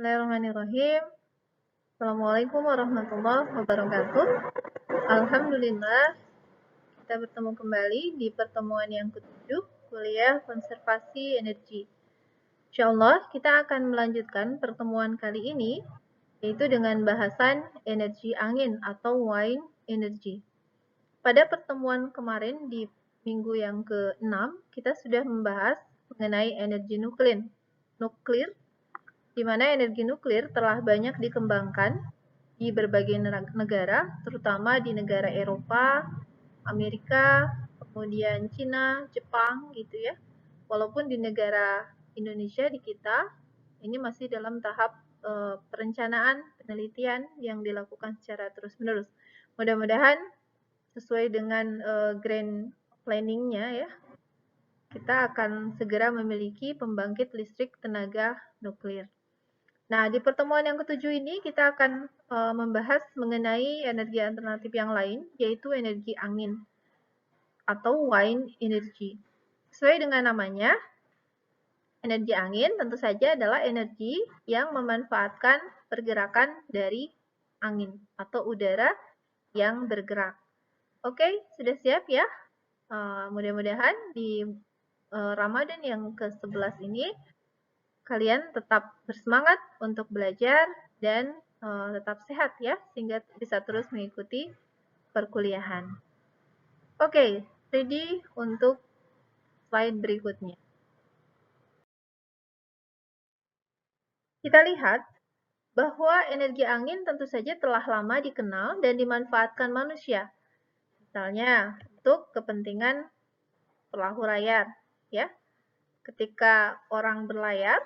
Bismillahirrahmanirrahim. Assalamualaikum warahmatullahi wabarakatuh. Alhamdulillah, kita bertemu kembali di pertemuan yang ke-7 kuliah konservasi energi. Insyaallah kita akan melanjutkan pertemuan kali ini yaitu dengan bahasan energi angin atau wind energy. Pada pertemuan kemarin di minggu yang ke-6 kita sudah membahas mengenai energi nuklir di mana energi nuklir telah banyak dikembangkan di berbagai negara, terutama di negara Eropa, Amerika, kemudian Cina, Jepang gitu ya. Walaupun di negara Indonesia di kita ini masih dalam tahap perencanaan penelitian yang dilakukan secara terus-menerus. Mudah-mudahan sesuai dengan grand planning-nya ya, kita akan segera memiliki pembangkit listrik tenaga nuklir. Nah, di pertemuan yang ke-7 ini kita akan membahas mengenai energi alternatif yang lain, yaitu energi angin atau wind energy. Sesuai dengan namanya, energi angin tentu saja adalah energi yang memanfaatkan pergerakan dari angin atau udara yang bergerak. Oke, sudah siap ya? Mudah-mudahan di Ramadan yang ke-11 ini kalian tetap bersemangat untuk belajar dan tetap sehat ya, sehingga bisa terus mengikuti perkuliahan. Oke, ready untuk slide berikutnya. Kita lihat bahwa energi angin tentu saja telah lama dikenal dan dimanfaatkan manusia. Misalnya, untuk kepentingan perahu layar, ya. Ketika orang berlayar,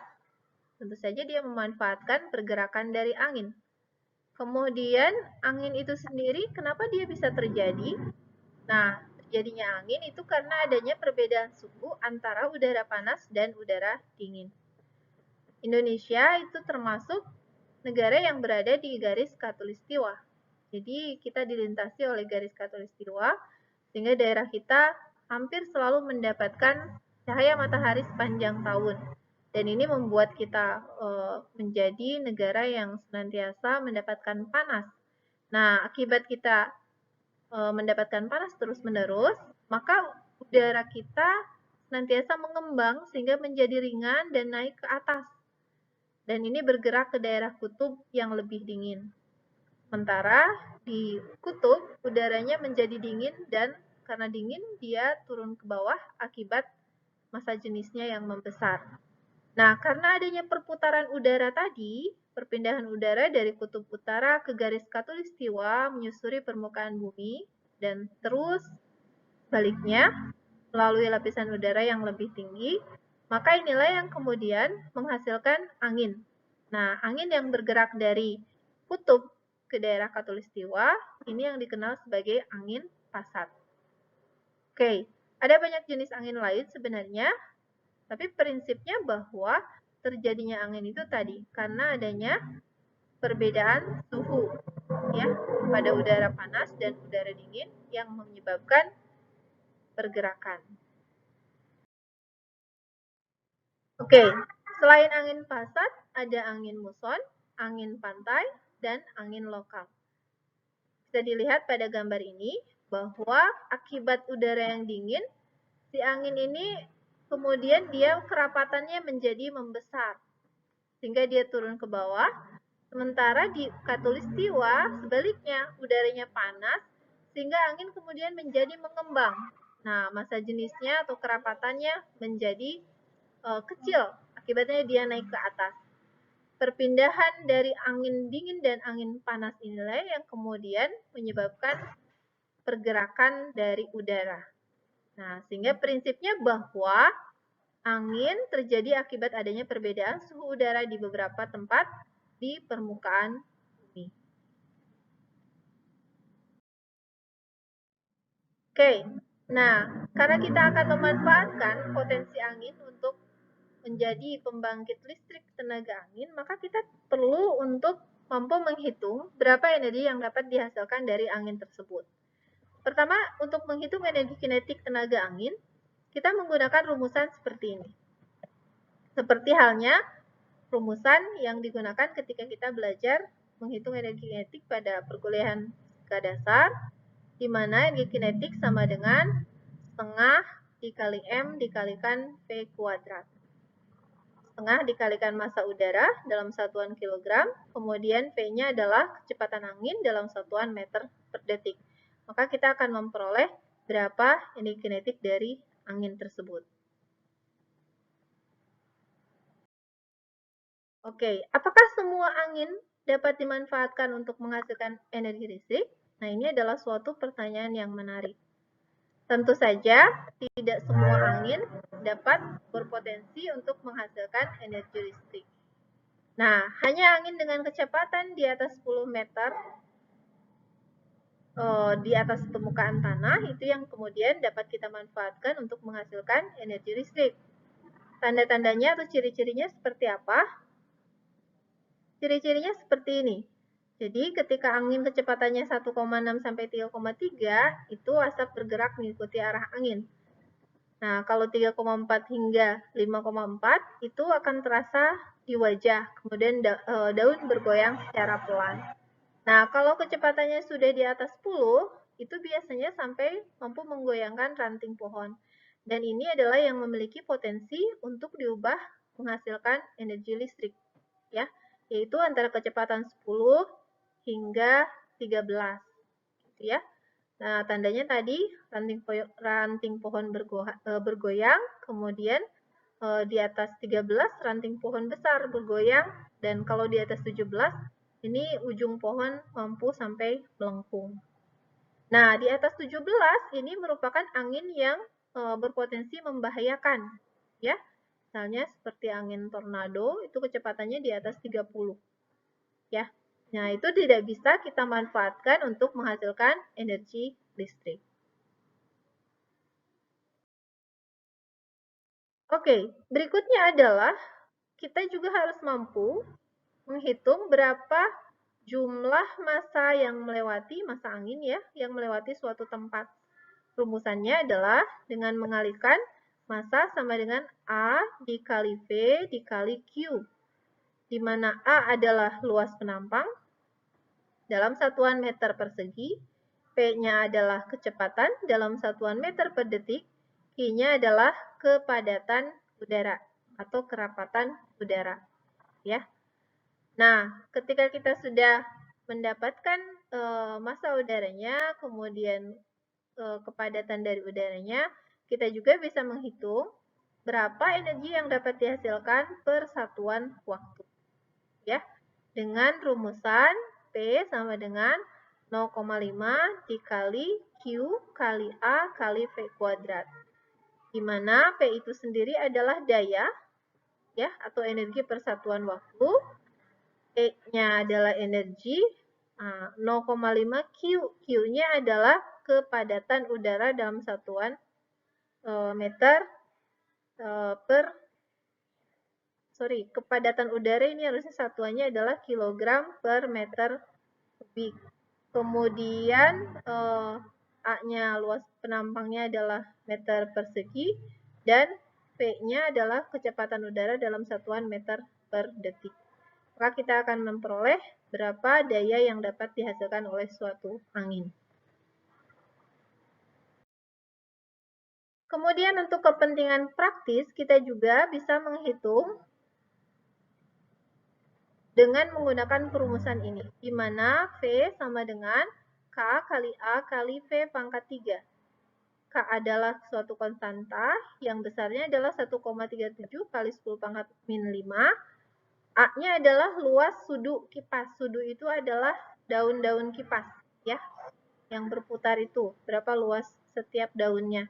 tentu saja dia memanfaatkan pergerakan dari angin. Kemudian angin itu sendiri kenapa dia bisa terjadi? Nah, terjadinya angin itu karena adanya perbedaan suhu antara udara panas dan udara dingin. Indonesia itu termasuk negara yang berada di garis khatulistiwa. Jadi kita dilintasi oleh garis khatulistiwa sehingga daerah kita hampir selalu mendapatkan cahaya matahari sepanjang tahun. Dan ini membuat kita menjadi negara yang senantiasa mendapatkan panas. Nah, akibat kita mendapatkan panas terus-menerus, maka udara kita senantiasa mengembang sehingga menjadi ringan dan naik ke atas. Dan ini bergerak ke daerah kutub yang lebih dingin. Sementara di kutub udaranya menjadi dingin dan karena dingin dia turun ke bawah akibat massa jenisnya yang membesar. Nah, karena adanya perputaran udara tadi, perpindahan udara dari kutub utara ke garis khatulistiwa menyusuri permukaan bumi dan terus baliknya melalui lapisan udara yang lebih tinggi, maka inilah yang kemudian menghasilkan angin. Nah, angin yang bergerak dari kutub ke daerah khatulistiwa ini yang dikenal sebagai angin pasat. Oke, ada banyak jenis angin lain sebenarnya, tapi prinsipnya bahwa terjadinya angin itu tadi karena adanya perbedaan suhu ya pada udara panas dan udara dingin yang menyebabkan pergerakan. Oke, selain angin pasat, ada angin muson, angin pantai, dan angin lokal. Bisa dilihat pada gambar ini bahwa akibat udara yang dingin, si angin ini kemudian dia kerapatannya menjadi membesar, sehingga dia turun ke bawah. Sementara di khatulistiwa, sebaliknya, udaranya panas, sehingga angin kemudian menjadi mengembang. Nah, massa jenisnya atau kerapatannya menjadi kecil, akibatnya dia naik ke atas. Perpindahan dari angin dingin dan angin panas inilah yang kemudian menyebabkan pergerakan dari udara. Nah, sehingga prinsipnya bahwa angin terjadi akibat adanya perbedaan suhu udara di beberapa tempat di permukaan bumi. Oke, nah karena kita akan memanfaatkan potensi angin untuk menjadi pembangkit listrik tenaga angin, maka kita perlu untuk mampu menghitung berapa energi yang dapat dihasilkan dari angin tersebut. Pertama, untuk menghitung energi kinetik tenaga angin, kita menggunakan rumusan seperti ini. Seperti halnya rumusan yang digunakan ketika kita belajar menghitung energi kinetik pada perkuliahan fisika dasar, di mana energi kinetik sama dengan setengah dikali M dikalikan P kuadrat. Setengah dikalikan massa udara dalam satuan kilogram, kemudian P-nya adalah kecepatan angin dalam satuan meter per detik. Maka kita akan memperoleh berapa energi kinetik dari angin tersebut. Oke, apakah semua angin dapat dimanfaatkan untuk menghasilkan energi listrik? Nah, ini adalah suatu pertanyaan yang menarik. Tentu saja, tidak semua angin dapat berpotensi untuk menghasilkan energi listrik. Nah, hanya angin dengan kecepatan di atas 10 meter di atas permukaan tanah itu yang kemudian dapat kita manfaatkan untuk menghasilkan energi listrik. Tanda-tandanya atau ciri-cirinya seperti apa? Ciri-cirinya seperti ini. Jadi ketika angin kecepatannya 1,6 sampai 3,3 itu asap bergerak mengikuti arah angin. Nah, kalau 3,4 hingga 5,4 itu akan terasa di wajah, kemudian daun bergoyang secara pelan. Nah, kalau kecepatannya sudah di atas 10, itu biasanya sampai mampu menggoyangkan ranting pohon. Dan ini adalah yang memiliki potensi untuk diubah menghasilkan energi listrik, ya, yaitu antara kecepatan 10 hingga 13, gitu ya. Nah, tandanya tadi ranting pohon bergoyang, kemudian di atas 13 ranting pohon besar bergoyang, dan kalau di atas 17 ini ujung pohon mampu sampai melengkung. Nah, di atas 17 ini merupakan angin yang berpotensi membahayakan, ya. Misalnya seperti angin tornado, itu kecepatannya di atas 30, ya. Nah, itu tidak bisa kita manfaatkan untuk menghasilkan energi listrik. Oke, berikutnya adalah kita juga harus mampu menghitung berapa jumlah massa yang melewati, massa angin ya, yang melewati suatu tempat. Rumusannya adalah dengan mengalihkan massa sama dengan A dikali V dikali Q, di mana A adalah luas penampang dalam satuan meter persegi, P-nya adalah kecepatan dalam satuan meter per detik, Q-nya adalah kepadatan udara atau kerapatan udara. Ya. Nah, ketika kita sudah mendapatkan massa udaranya, kemudian kepadatan dari udaranya, kita juga bisa menghitung berapa energi yang dapat dihasilkan per satuan waktu. Ya, dengan rumusan P sama dengan 0,5 dikali Q kali A kali V kuadrat. Di mana P itu sendiri adalah daya, ya, atau energi per satuan waktu. E-nya adalah energi, 0,5 Q. Q-nya adalah kepadatan udara dalam satuan meter kepadatan udara ini harusnya satuannya adalah kilogram per meter kubik. Kemudian A-nya luas penampangnya adalah meter persegi dan P-nya adalah kecepatan udara dalam satuan meter per detik. Maka kita akan memperoleh berapa daya yang dapat dihasilkan oleh suatu angin. Kemudian untuk kepentingan praktis, kita juga bisa menghitung dengan menggunakan perumusan ini, di mana V sama dengan K kali A kali V pangkat 3. K adalah suatu konstanta yang besarnya adalah 1,37 kali 10 pangkat min 5. A-nya adalah luas sudu kipas. Sudu itu adalah daun-daun kipas, ya, yang berputar itu. Berapa luas setiap daunnya.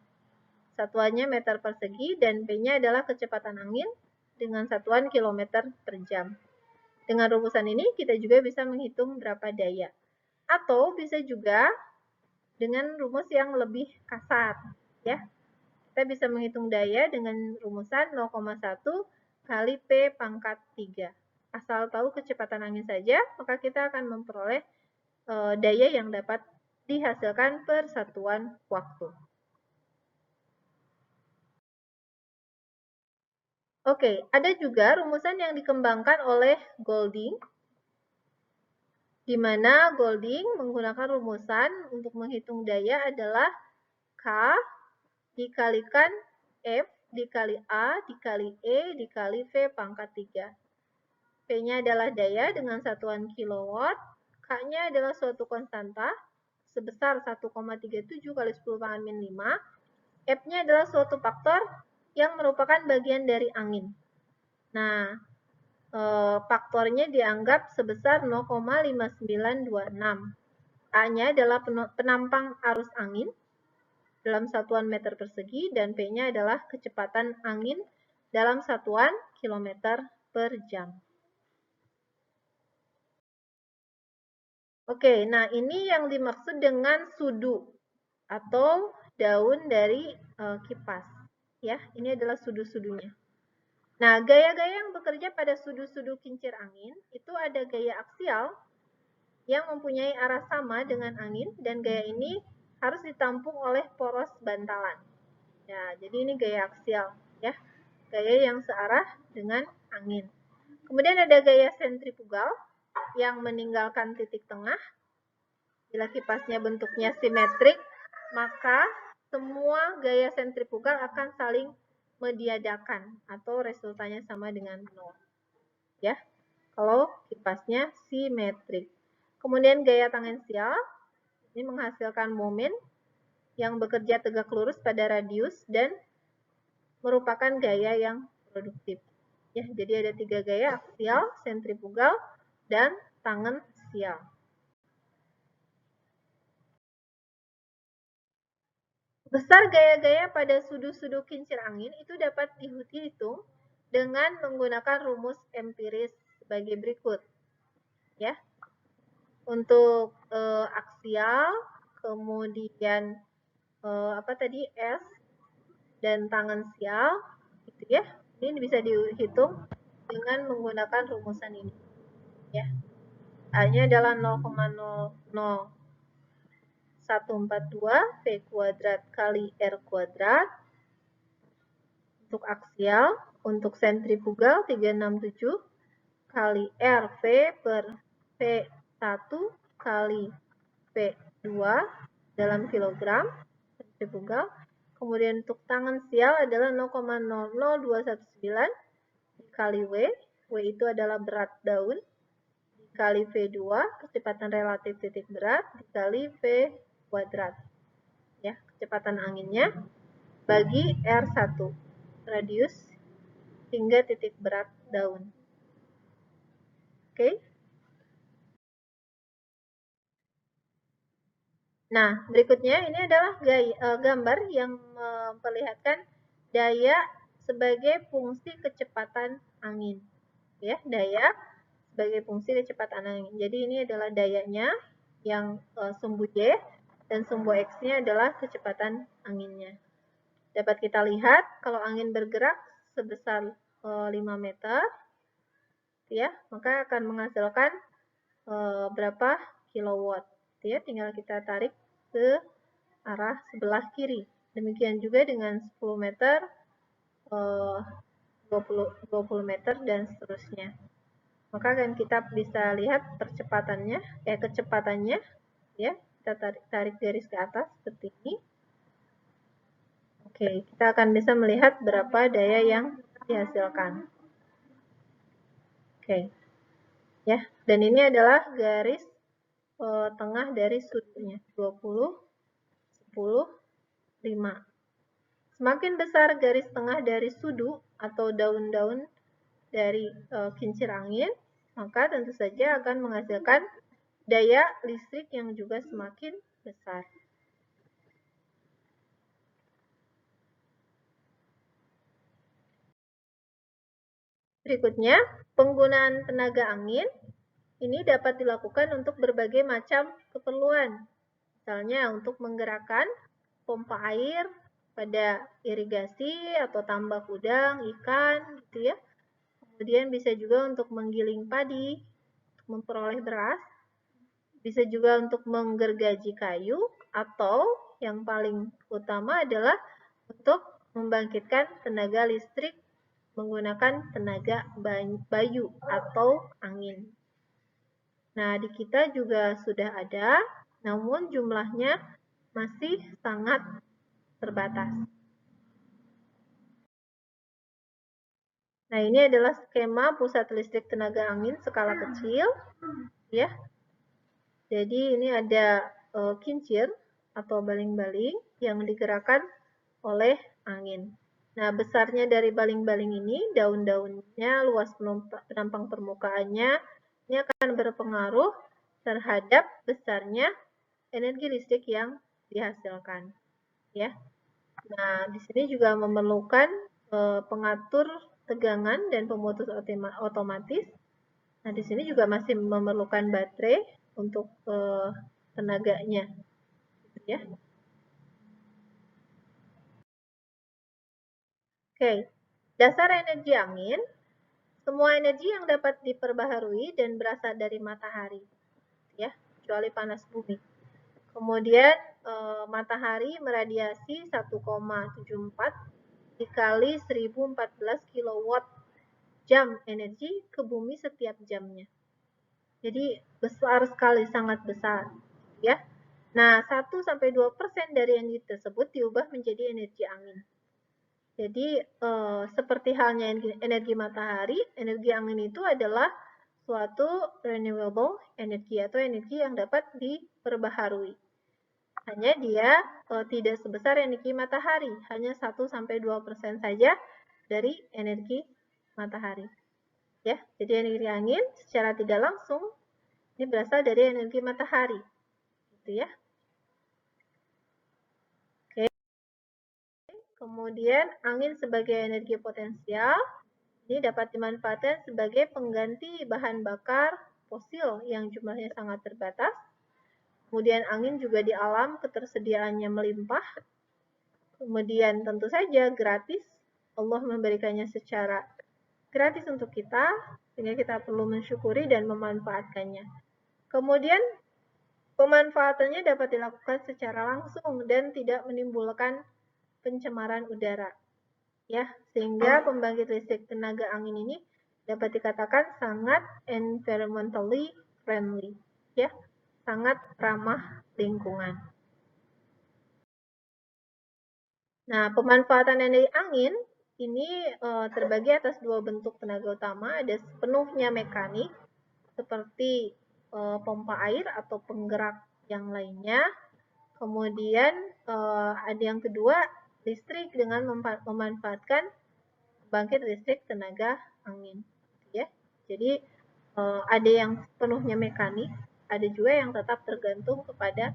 Satuannya meter persegi dan P-nya adalah kecepatan angin dengan satuan kilometer per jam. Dengan rumusan ini kita juga bisa menghitung berapa daya. Atau bisa juga dengan rumus yang lebih kasar, ya. Kita bisa menghitung daya dengan rumusan 0,1 kali P pangkat 3. Asal tahu kecepatan angin saja, maka kita akan memperoleh daya yang dapat dihasilkan per satuan waktu. Oke, ada juga rumusan yang dikembangkan oleh Golding, di mana Golding menggunakan rumusan untuk menghitung daya adalah K dikalikan F dikali A dikali E dikali V pangkat 3. P-nya adalah daya dengan satuan kilowatt, K-nya adalah suatu konstanta sebesar 1,37 kali 10 pangkat min 5, F-nya adalah suatu faktor yang merupakan bagian dari angin. Nah, faktornya dianggap sebesar 0,5926. A-nya adalah penampang arus angin dalam satuan meter persegi dan P-nya adalah kecepatan angin dalam satuan kilometer per jam. Oke, nah ini yang dimaksud dengan sudu atau daun dari kipas. Ya, ini adalah sudu-sudunya. Nah, gaya-gaya yang bekerja pada sudu-sudu kincir angin itu ada gaya aksial yang mempunyai arah sama dengan angin dan gaya ini harus ditampung oleh poros bantalan. Ya, jadi ini gaya aksial, ya, gaya yang searah dengan angin. Kemudian ada gaya sentrifugal yang meninggalkan titik tengah. Bila kipasnya bentuknya simetrik, maka semua gaya sentrifugal akan saling meniadakan atau resultanya sama dengan 0. Ya, kalau kipasnya simetrik. Kemudian gaya tangensial ini menghasilkan momen yang bekerja tegak lurus pada radius dan merupakan gaya yang produktif. Ya, jadi ada 3 gaya, aksial, sentrifugal, dan tangensial. Besar gaya-gaya pada sudu-sudu kincir angin itu dapat dihitung dengan menggunakan rumus empiris sebagai berikut. Ya, untuk aksial, kemudian apa tadi S dan tangensial, gitu ya. Ini bisa dihitung dengan menggunakan rumusan ini. Ya, A-nya adalah 0,00142 V kuadrat kali R kuadrat. Untuk aksial, untuk sentrifugal 367 kali RV per P1 kali P2 dalam kilogram sentrifugal. Kemudian untuk tangensial adalah 0,00219 dikali W. W itu adalah berat daun dikali V2, kecepatan relatif titik berat, dikali V kuadrat. Ya, kecepatan anginnya bagi R1, radius hingga titik berat daun. Oke. Nah, berikutnya ini adalah gambar yang memperlihatkan daya sebagai fungsi kecepatan angin. Ya, daya sebagai fungsi kecepatan angin. Jadi ini adalah dayanya yang sumbu Y dan sumbu X-nya adalah kecepatan anginnya. Dapat kita lihat kalau angin bergerak sebesar 5 meter, ya, maka akan menghasilkan berapa kilowatt. Ya, tinggal kita tarik ke arah sebelah kiri. Demikian juga dengan 10 meter, 20 meter, dan seterusnya. Maka kan kita bisa lihat kecepatannya, ya, kita tarik garis ke atas seperti ini. Oke, kita akan bisa melihat berapa daya yang dihasilkan. Oke, ya, dan ini adalah garis tengah dari sudutnya 20, 10, 5. Semakin besar garis tengah dari sudu atau daun-daun dari kincir angin, maka tentu saja akan menghasilkan daya listrik yang juga semakin besar. Berikutnya, penggunaan tenaga angin ini dapat dilakukan untuk berbagai macam keperluan. Misalnya untuk menggerakkan pompa air pada irigasi atau tambak udang, ikan, gitu ya. Kemudian bisa juga untuk menggiling padi, untuk memperoleh beras. Bisa juga untuk menggergaji kayu, atau yang paling utama adalah untuk membangkitkan tenaga listrik menggunakan tenaga bayu atau angin. Nah, di kita juga sudah ada, namun jumlahnya masih sangat terbatas. Nah, ini adalah skema pusat listrik tenaga angin skala kecil, ya. Jadi ini ada kincir atau baling-baling yang digerakkan oleh angin. Nah, besarnya dari baling-baling ini, daun-daunnya, luas penampang permukaannya, ini akan berpengaruh terhadap besarnya energi listrik yang dihasilkan. Ya. Nah, di sini juga memerlukan pengatur tegangan dan pemutus otomatis. Nah, di sini juga masih memerlukan baterai untuk tenaganya. Ya. Oke, dasar energi angin, semua energi yang dapat diperbaharui dan berasal dari matahari, ya, kecuali panas bumi. Kemudian matahari meradiasi 1,74 dikali 1014 kilowatt jam energi ke bumi setiap jamnya. Jadi besar sekali, sangat besar, ya. Nah, 1-2% dari energi tersebut diubah menjadi energi angin. Jadi seperti halnya energi matahari, energi angin itu adalah suatu renewable energy atau energi yang dapat diperbaharui. Hanya dia tidak sebesar energi matahari, hanya 1-2% saja dari energi matahari. Ya, jadi energi angin secara tidak langsung ini berasal dari energi matahari, gitu ya. Kemudian angin sebagai energi potensial ini dapat dimanfaatkan sebagai pengganti bahan bakar fosil yang jumlahnya sangat terbatas. Kemudian angin juga di alam ketersediaannya melimpah. Kemudian tentu saja gratis. Allah memberikannya secara gratis untuk kita, sehingga kita perlu mensyukuri dan memanfaatkannya. Kemudian pemanfaatannya dapat dilakukan secara langsung dan tidak menimbulkan pencemaran udara. Ya, sehingga pembangkit listrik tenaga angin ini dapat dikatakan sangat environmentally friendly, ya, sangat ramah lingkungan. Nah, pemanfaatan energi angin ini terbagi atas dua bentuk tenaga utama, ada sepenuhnya mekanik seperti pompa air atau penggerak yang lainnya. Kemudian ada yang kedua, listrik dengan memanfaatkan pembangkit listrik tenaga angin, ya. Jadi ada yang sepenuhnya mekanik, ada juga yang tetap tergantung kepada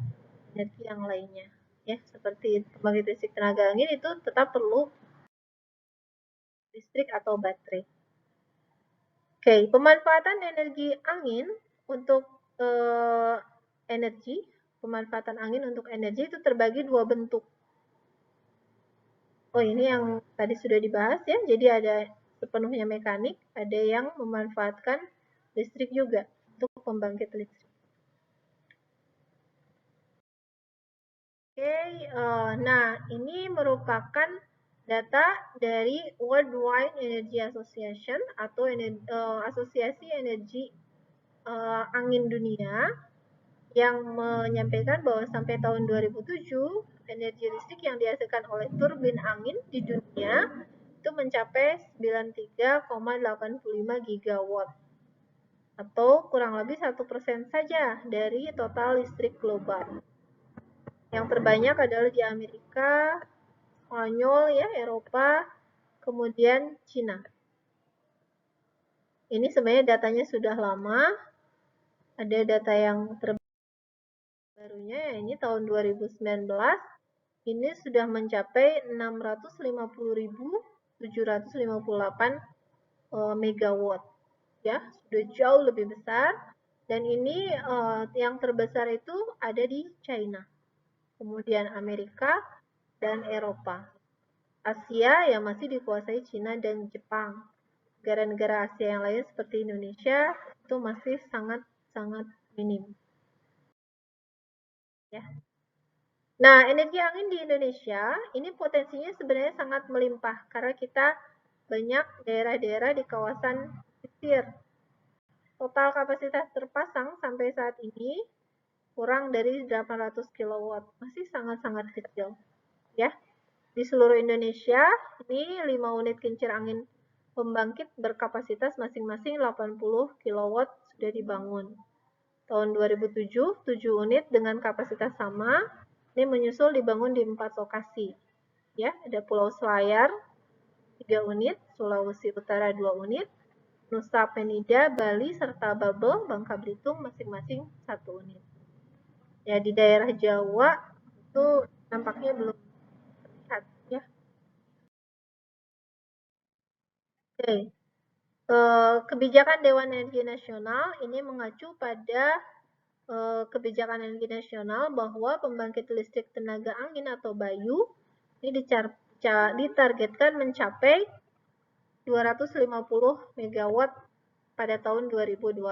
energi yang lainnya, ya. Seperti pembangkit listrik tenaga angin itu tetap perlu listrik atau baterai. Oke, pemanfaatan energi angin untuk pemanfaatan angin untuk energi itu terbagi dua bentuk. Oh, ini yang tadi sudah dibahas ya. Jadi ada sepenuhnya mekanik, ada yang memanfaatkan listrik juga untuk pembangkit listrik. Oke, nah ini merupakan data dari World Wide Energy Association atau Asosiasi Energi Angin Dunia yang menyampaikan bahwa sampai tahun 2007 energi listrik yang dihasilkan oleh turbin angin di dunia itu mencapai 93,85 gigawatt atau kurang lebih 1% saja dari total listrik global. Yang terbanyak adalah di Amerika, Spanyol, ya, Eropa, kemudian Cina. Ini sebenarnya datanya sudah lama. Ada data yang terbarunya, ini tahun 2019. Ini sudah mencapai 650.758 megawatt. Ya, sudah jauh lebih besar. Dan ini yang terbesar itu ada di China. Kemudian Amerika dan Eropa. Asia yang masih dikuasai Cina dan Jepang. Negara-negara Asia yang lain seperti Indonesia itu masih sangat minim. Ya. Nah, energi angin di Indonesia ini potensinya sebenarnya sangat melimpah karena kita banyak daerah-daerah di kawasan pesisir. Total kapasitas terpasang sampai saat ini kurang dari 800 kW, masih sangat-sangat kecil. Ya, di seluruh Indonesia ini 5 unit kincir angin pembangkit berkapasitas masing-masing 80 kW sudah dibangun. Tahun 2007, 7 unit dengan kapasitas sama, ini menyusul dibangun di 4 lokasi. Ya, ada Pulau Selayar 3 unit, Sulawesi Utara 2 unit, Nusa Penida, Bali, serta Babel, Bangka Belitung masing-masing 1 unit. Ya, di daerah Jawa itu nampaknya belum terlihat ya. Oke. Kebijakan Dewan Energi Nasional ini mengacu pada kebijakan energi nasional bahwa pembangkit listrik tenaga angin atau Bayu ini ditargetkan mencapai 250 MW pada tahun 2025.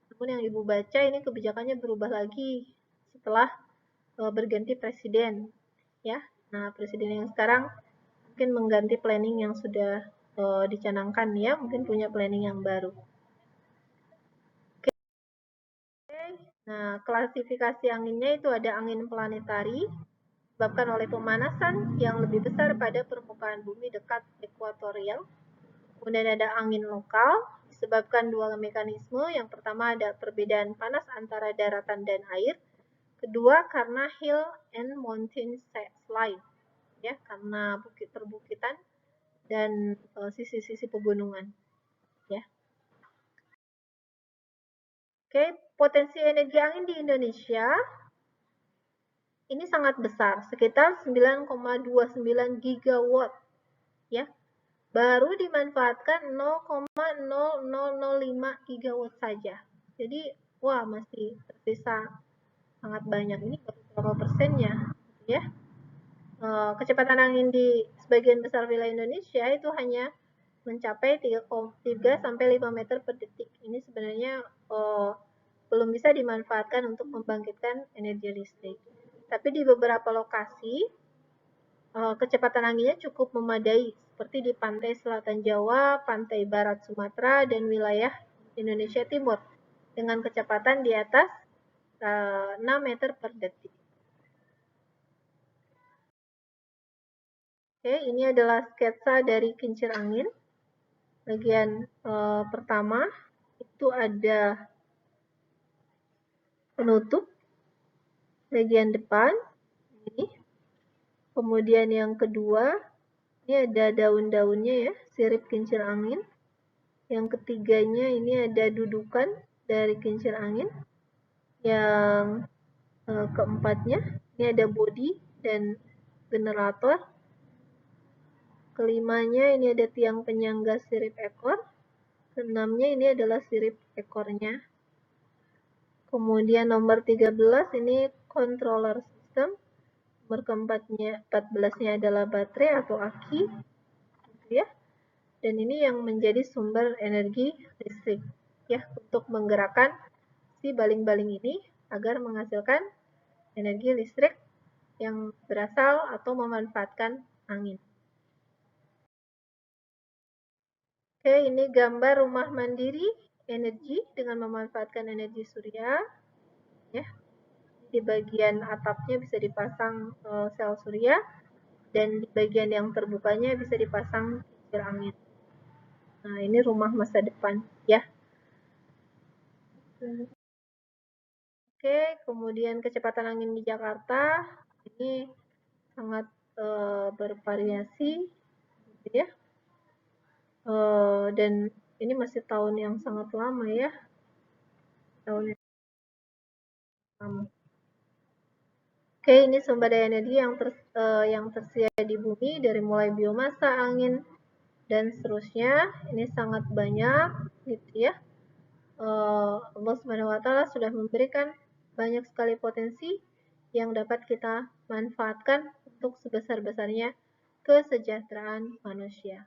Namun yang Ibu baca ini kebijakannya berubah lagi setelah berganti presiden, ya. Nah, presiden yang sekarang mungkin mengganti planning yang sudah dicanangkan, ya, mungkin punya planning yang baru. Oke. Nah, klasifikasi anginnya itu ada angin planetari, disebabkan oleh pemanasan yang lebih besar pada permukaan bumi dekat ekuatorial. Kemudian ada angin lokal, disebabkan dua mekanisme. Yang pertama ada perbedaan panas antara daratan dan air. Kedua karena hill and mountain slide, ya, karena perbukitan dan sisi-sisi pegunungan, ya. Oke, potensi energi angin di Indonesia ini sangat besar, sekitar 9,29 gigawatt, ya. Baru dimanfaatkan 0,0005 gigawatt saja. Jadi, wah, masih tersisa sangat banyak. Ini berapa persennya, ya. Kecepatan angin di sebagian besar wilayah Indonesia itu hanya mencapai 3 sampai 5 meter per detik. Ini sebenarnya belum bisa dimanfaatkan untuk membangkitkan energi listrik. Tapi di beberapa lokasi kecepatan anginnya cukup memadai, seperti di pantai selatan Jawa, pantai barat Sumatera, dan wilayah Indonesia Timur dengan kecepatan di atas 6 meter per detik. Oke, ini adalah sketsa dari kincir angin. Bagian pertama itu ada penutup, bagian depan ini. Kemudian yang kedua, ini ada daun-daunnya, ya, sirip kincir angin. Yang ketiganya ini ada dudukan dari kincir angin. Yang keempatnya ini ada bodi dan generator. Kelimanya ini ada tiang penyangga sirip ekor. Keenamnya ini adalah sirip ekornya. Kemudian nomor 13 ini controller system. Nomor keempatnya 14-nya adalah baterai atau aki, gitu ya. Dan ini yang menjadi sumber energi listrik, ya, untuk menggerakkan si baling-baling ini agar menghasilkan energi listrik yang berasal atau memanfaatkan angin. Oke, ini gambar rumah mandiri energi dengan memanfaatkan energi surya, ya. Di bagian atapnya bisa dipasang sel surya, dan di bagian yang terbukanya bisa dipasang kincir angin. Nah, ini rumah masa depan, ya. Oke, kemudian kecepatan angin di Jakarta ini sangat bervariasi, gitu ya. Dan ini masih tahun yang sangat lama, ya. Tahun yang lama. Oke, ini sumber daya energi yang tersedia di bumi dari mulai biomasa, angin, dan seterusnya. Ini sangat banyak, gitu ya. Allah Subhanahu wa Ta'ala sudah memberikan banyak sekali potensi yang dapat kita manfaatkan untuk sebesar-besarnya kesejahteraan manusia.